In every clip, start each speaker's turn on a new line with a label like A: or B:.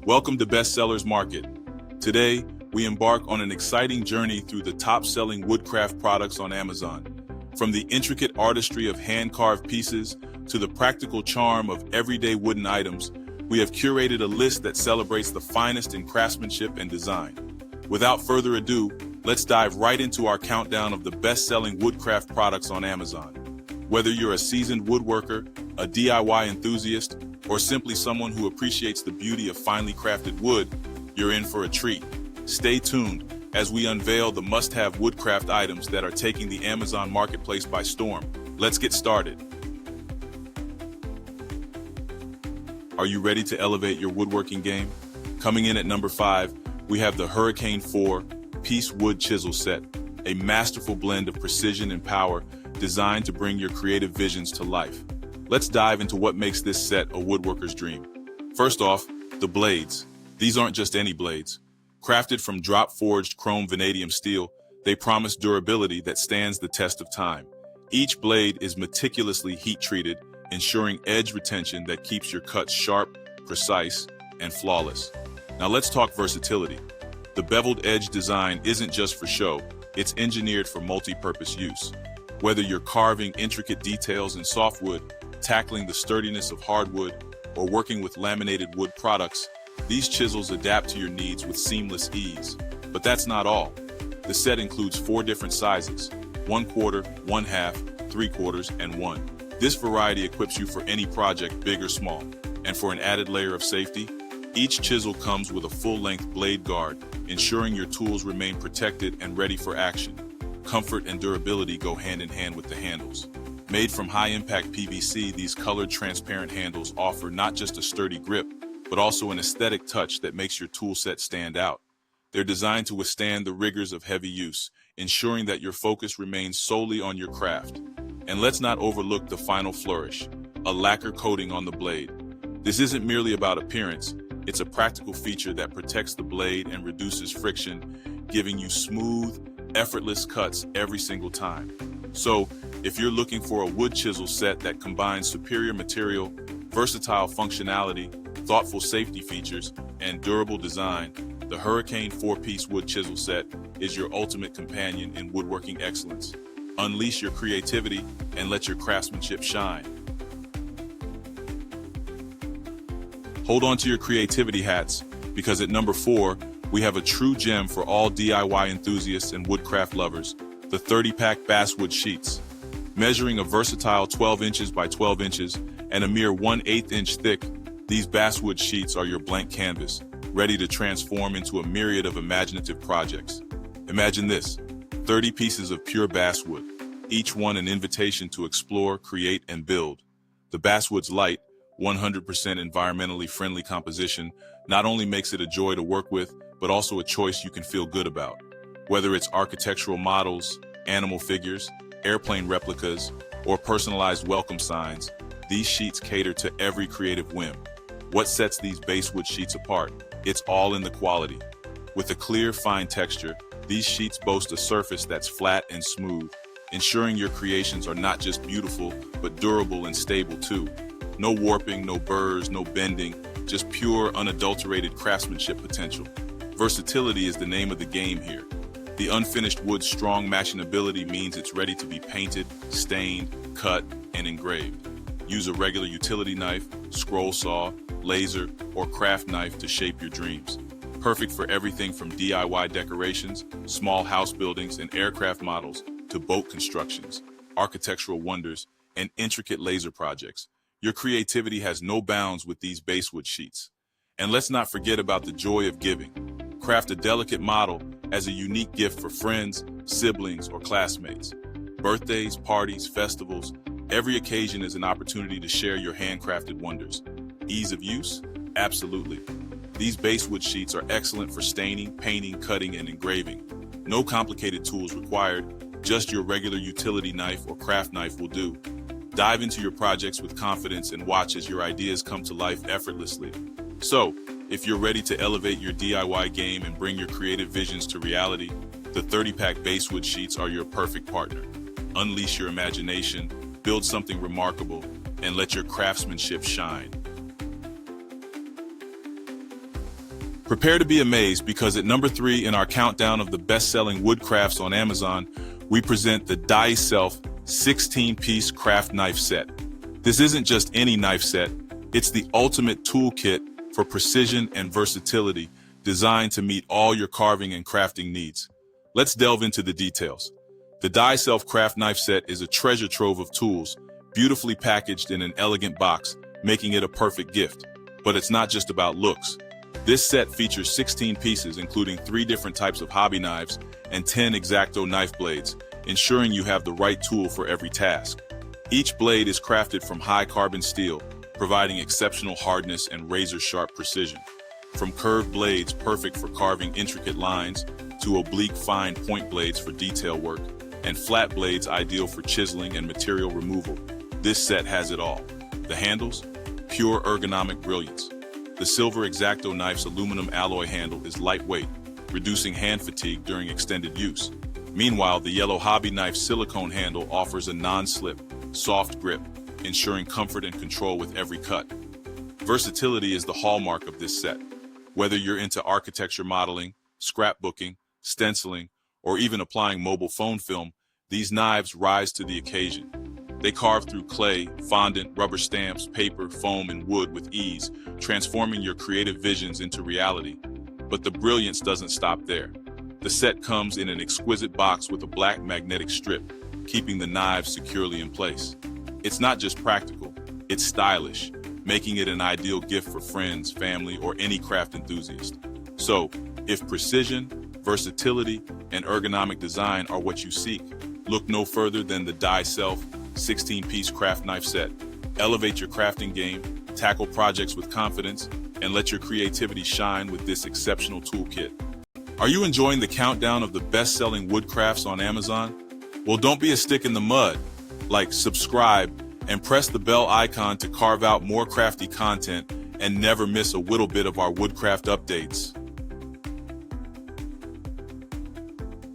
A: Welcome to Bestsellers Market. Today, we embark on an exciting journey through the top-selling woodcraft products on Amazon. From the intricate artistry of hand-carved pieces to the practical charm of everyday wooden items, we have curated a list that celebrates the finest in craftsmanship and design. Without further ado, let's dive right into our countdown of the best-selling woodcraft products on Amazon. Whether you're a seasoned woodworker, a DIY enthusiast, or simply someone who appreciates the beauty of finely crafted wood, you're in for a treat. Stay tuned as we unveil the must-have woodcraft items that are taking the Amazon marketplace by storm. Let's get started. Are you ready to elevate your woodworking game? Coming in at number 5, we have the Hurricane 4-piece wood chisel set, a masterful blend of precision and power designed to bring your creative visions to life. Let's dive into what makes this set a woodworker's dream. First off, the blades. These aren't just any blades. Crafted from drop-forged chrome vanadium steel, they promise durability that stands the test of time. Each blade is meticulously heat-treated, ensuring edge retention that keeps your cuts sharp, precise, and flawless. Now let's talk versatility. The beveled edge design isn't just for show, it's engineered for multi-purpose use. Whether you're carving intricate details in softwood, tackling the sturdiness of hardwood, or working with laminated wood products, these chisels adapt to your needs with seamless ease. But that's not all. The set includes 4 different sizes: 1/4, 1/2, 3/4, and 1. This variety equips you for any project, big or small. And for an added layer of safety, each chisel comes with a full-length blade guard, ensuring your tools remain protected and ready for action. Comfort and durability go hand in hand with the handles. Made from high-impact PVC, these colored transparent handles offer not just a sturdy grip, but also an aesthetic touch that makes your tool set stand out. They're designed to withstand the rigors of heavy use, ensuring that your focus remains solely on your craft. And let's not overlook the final flourish, a lacquer coating on the blade. This isn't merely about appearance, it's a practical feature that protects the blade and reduces friction, giving you smooth, effortless cuts every single time. So, if you're looking for a wood chisel set that combines superior material, versatile functionality, thoughtful safety features, and durable design, the Hurricane 4-piece wood chisel set is your ultimate companion in woodworking excellence. Unleash your creativity and let your craftsmanship shine. Hold on to your creativity hats, because at number 4, we have a true gem for all DIY enthusiasts and woodcraft lovers, the 30-pack Basswood sheets. Measuring a versatile 12 inches by 12 inches and a mere 1/8 inch thick, these Basswood sheets are your blank canvas, ready to transform into a myriad of imaginative projects. Imagine this: 30 pieces of pure basswood, each one an invitation to explore, create, and build. The Basswood's light, 100% environmentally friendly composition not only makes it a joy to work with, but also a choice you can feel good about. Whether it's architectural models, animal figures, airplane replicas, or personalized welcome signs, these sheets cater to every creative whim. What sets these basswood sheets apart? It's all in the quality. With a clear, fine texture, these sheets boast a surface that's flat and smooth, ensuring your creations are not just beautiful, but durable and stable too. No warping, no burrs, no bending, just pure, unadulterated craftsmanship potential. Versatility is the name of the game here. The unfinished wood's strong machinability means it's ready to be painted, stained, cut, and engraved. Use a regular utility knife, scroll saw, laser, or craft knife to shape your dreams. Perfect for everything from DIY decorations, small house buildings, and aircraft models to boat constructions, architectural wonders, and intricate laser projects. Your creativity has no bounds with these basswood sheets. And let's not forget about the joy of giving. Craft a delicate model as a unique gift for friends, siblings, or classmates. Birthdays, parties, festivals, every occasion is an opportunity to share your handcrafted wonders. Ease of use? Absolutely. These basswood sheets are excellent for staining, painting, cutting, and engraving. No complicated tools required, just your regular utility knife or craft knife will do. Dive into your projects with confidence and watch as your ideas come to life effortlessly. So, if you're ready to elevate your DIY game and bring your creative visions to reality, the 30-pack Basswood sheets are your perfect partner. Unleash your imagination, build something remarkable, and let your craftsmanship shine. Prepare to be amazed because at number 3 in our countdown of the best-selling Woodcrafts on Amazon, we present the DIYSELF 16-piece craft knife set. This isn't just any knife set, it's the ultimate toolkit for precision and versatility designed to meet all your carving and crafting needs. Let's delve into the details. The DIYSELF craft knife set is a treasure trove of tools, beautifully packaged in an elegant box, making it a perfect gift. But it's not just about looks. This set features 16 pieces, including 3 different types of hobby knives and 10 X-Acto knife blades, ensuring you have the right tool for every task. Each blade is crafted from high-carbon steel, providing exceptional hardness and razor-sharp precision. From curved blades perfect for carving intricate lines, to oblique fine point blades for detail work, and flat blades ideal for chiseling and material removal, this set has it all. The handles? Pure ergonomic brilliance. The silver X-Acto knife's aluminum alloy handle is lightweight, reducing hand fatigue during extended use. Meanwhile, the yellow hobby knife silicone handle offers a non-slip, soft grip, ensuring comfort and control with every cut. Versatility is the hallmark of this set. Whether you're into architecture modeling, scrapbooking, stenciling, or even applying mobile phone film, these knives rise to the occasion. They carve through clay, fondant, rubber stamps, paper, foam, and wood with ease, transforming your creative visions into reality. But the brilliance doesn't stop there. The set comes in an exquisite box with a black magnetic strip, keeping the knives securely in place. It's not just practical, it's stylish, making it an ideal gift for friends, family, or any craft enthusiast. So, if precision, versatility, and ergonomic design are what you seek, look no further than the DIYSELF 16-piece craft knife set. Elevate your crafting game, tackle projects with confidence, and let your creativity shine with this exceptional toolkit. Are you enjoying the countdown of the best-selling Woodcrafts on Amazon? Well, don't be a stick in the mud. Like, subscribe, and press the bell icon to carve out more crafty content and never miss a little bit of our Woodcraft updates.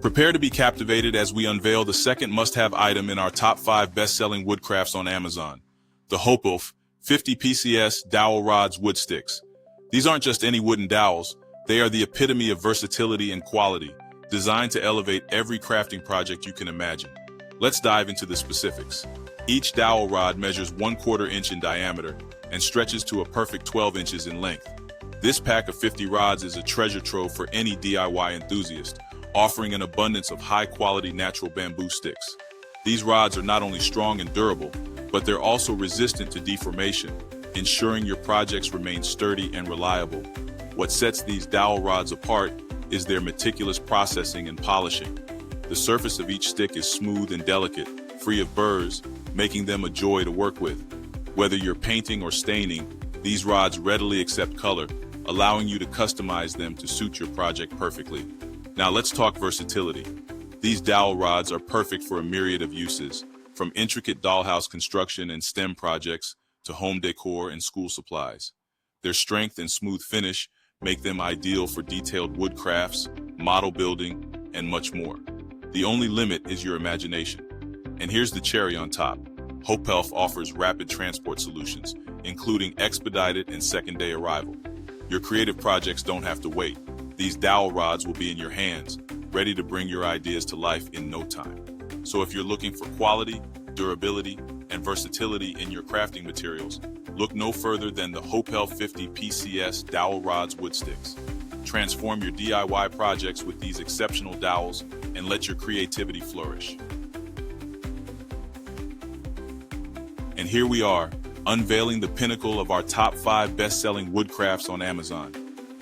A: Prepare to be captivated as we unveil the second must-have item in our top 5 best-selling Woodcrafts on Amazon, the HOPELF 50 PCS Dowel Rods Wood Sticks. These aren't just any wooden dowels, they are the epitome of versatility and quality, designed to elevate every crafting project you can imagine. Let's dive into the specifics. Each dowel rod measures 1/4 inch in diameter and stretches to a perfect 12 inches in length. This pack of 50 rods is a treasure trove for any DIY enthusiast, offering an abundance of high-quality natural bamboo sticks. These rods are not only strong and durable, but they're also resistant to deformation, ensuring your projects remain sturdy and reliable. What sets these dowel rods apart is their meticulous processing and polishing. The surface of each stick is smooth and delicate, free of burrs, making them a joy to work with. Whether you're painting or staining, these rods readily accept color, allowing you to customize them to suit your project perfectly. Now let's talk versatility. These dowel rods are perfect for a myriad of uses, from intricate dollhouse construction and STEM projects to home decor and school supplies. Their strength and smooth finish make them ideal for detailed wood crafts, model building, and much more. The only limit is your imagination. And here's the cherry on top. HOPELF offers rapid transport solutions, including expedited and second-day arrival. Your creative projects don't have to wait. These dowel rods will be in your hands, ready to bring your ideas to life in no time. So if you're looking for quality, durability, and versatility in your crafting materials, look no further than the HOPELF 50 PCS Dowel Rods Wood Sticks. Transform your DIY projects with these exceptional dowels and let your creativity flourish. And here we are, unveiling the pinnacle of our top 5 best-selling Woodcrafts on Amazon.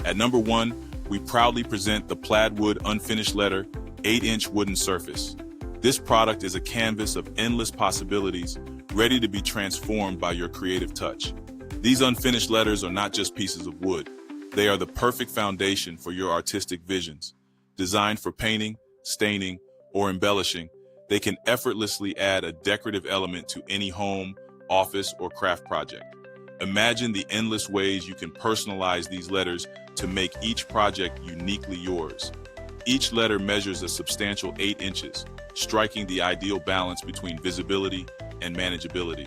A: At number 1, we proudly present the Plaid Wood Unfinished Letter 8-inch wooden surface. This product is a canvas of endless possibilities, ready to be transformed by your creative touch. These unfinished letters are not just pieces of wood. They are the perfect foundation for your artistic visions. Designed for painting, staining, or embellishing, they can effortlessly add a decorative element to any home, office, or craft project. Imagine the endless ways you can personalize these letters to make each project uniquely yours. Each letter measures a substantial 8 inches, striking the ideal balance between visibility and manageability.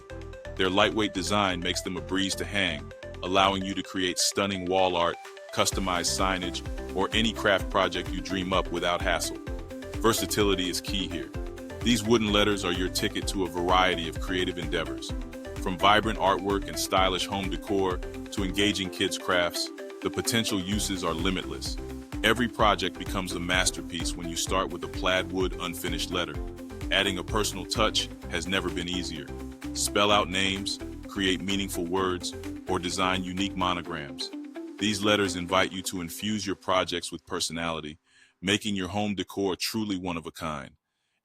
A: Their lightweight design makes them a breeze to hang, allowing you to create stunning wall art customized signage, or any craft project you dream up without hassle. Versatility is key here. These wooden letters are your ticket to a variety of creative endeavors. From vibrant artwork and stylish home decor to engaging kids' crafts, the potential uses are limitless. Every project becomes a masterpiece when you start with a plaid wood unfinished letter. Adding a personal touch has never been easier. Spell out names, create meaningful words, or design unique monograms. These letters invite you to infuse your projects with personality, making your home decor truly one of a kind.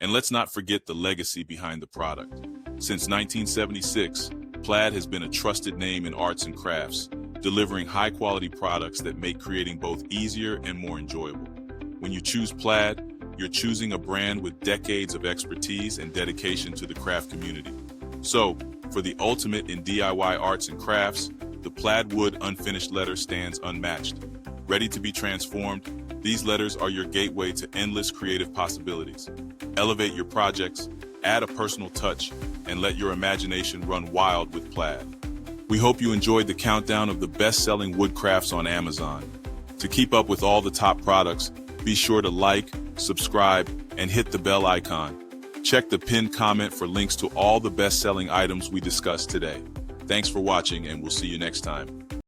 A: And let's not forget the legacy behind the product. Since 1976, Plaid has been a trusted name in arts and crafts, delivering high-quality products that make creating both easier and more enjoyable. When you choose Plaid, you're choosing a brand with decades of expertise and dedication to the craft community. So, for the ultimate in DIY arts and crafts, the Plaid wood unfinished letter stands unmatched. Ready to be transformed, these letters are your gateway to endless creative possibilities. Elevate your projects, add a personal touch, and let your imagination run wild with Plaid. We hope you enjoyed the countdown of the best-selling Woodcrafts on Amazon. To keep up with all the top products, be sure to like, subscribe, and hit the bell icon. Check the pinned comment for links to all the best-selling items we discussed today. Thanks for watching, and we'll see you next time.